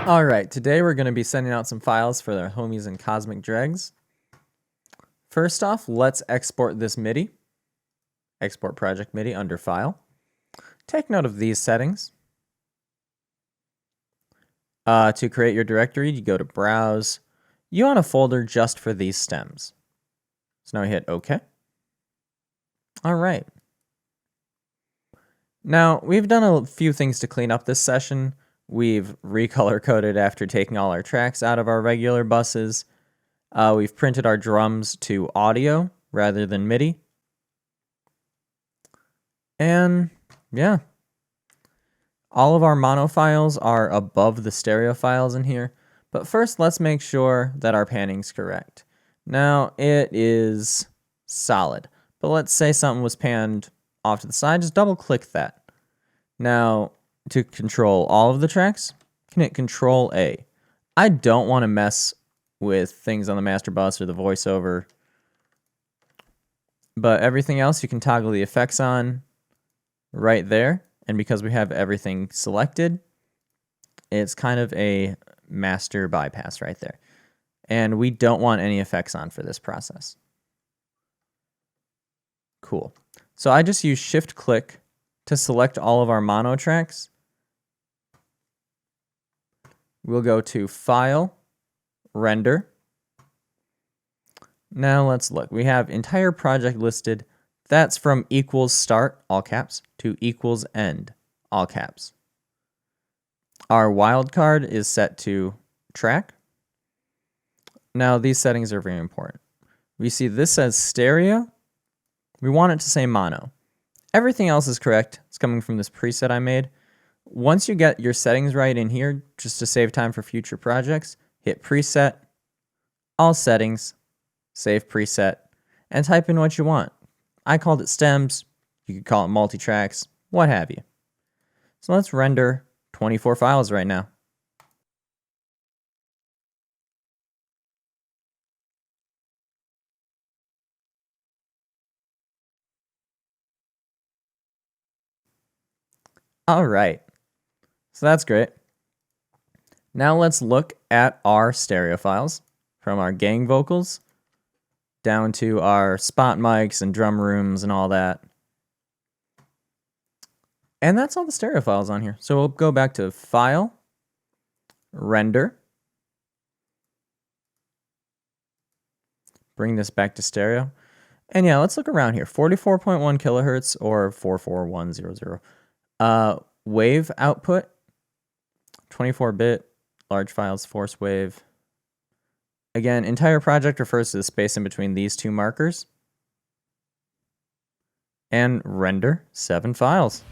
Alright, today we're going to be sending out some files for the homies and Cosmic Dregs. First off, let's export this MIDI. Export project MIDI under File. Take note of these settings. To create your directory, you go to Browse. You want a folder just for these stems. So now we hit OK. Alright. Now, we've done a few things to clean up this session. We've recolor coded after taking all our tracks out of our regular buses. We've printed our drums to audio rather than MIDI. And yeah, all of our mono files are above the stereo files in here. But first, let's make sure that our panning's correct. Now, it is solid. But let's say something was panned off to the side. Just double click that. Now, to control all of the tracks, you can hit Control A. I don't want to mess with things on the master bus or the voiceover, but everything else you can toggle the effects on right there. And because we have everything selected, it's kind of a master bypass right there. And we don't want any effects on for this process. Cool. So I just use Shift click to select all of our mono tracks. We'll go to File, Render. Now let's look. We have entire project listed. That's from equals start, all caps, to equals end, all caps. Our wildcard is set to track. Now these settings are very important. We see this says stereo. We want it to say mono. Everything else is correct. It's coming from this preset I made. Once you get your settings right in here, just to save time for future projects, hit Preset, All Settings, Save Preset, and type in what you want. I called it stems. You could call it multitracks, what have you. So let's render 24 files right now. All right. So that's great. Now let's look at our stereo files from our gang vocals down to our spot mics and drum rooms and all that. And that's all the stereo files on here. So we'll go back to File, Render. Bring this back to stereo. And yeah, let's look around here. 44.1 kilohertz or 44100. Wave output. 24-bit, large files, force wave. Again, entire project refers to the space in between these two markers. And render 7 files.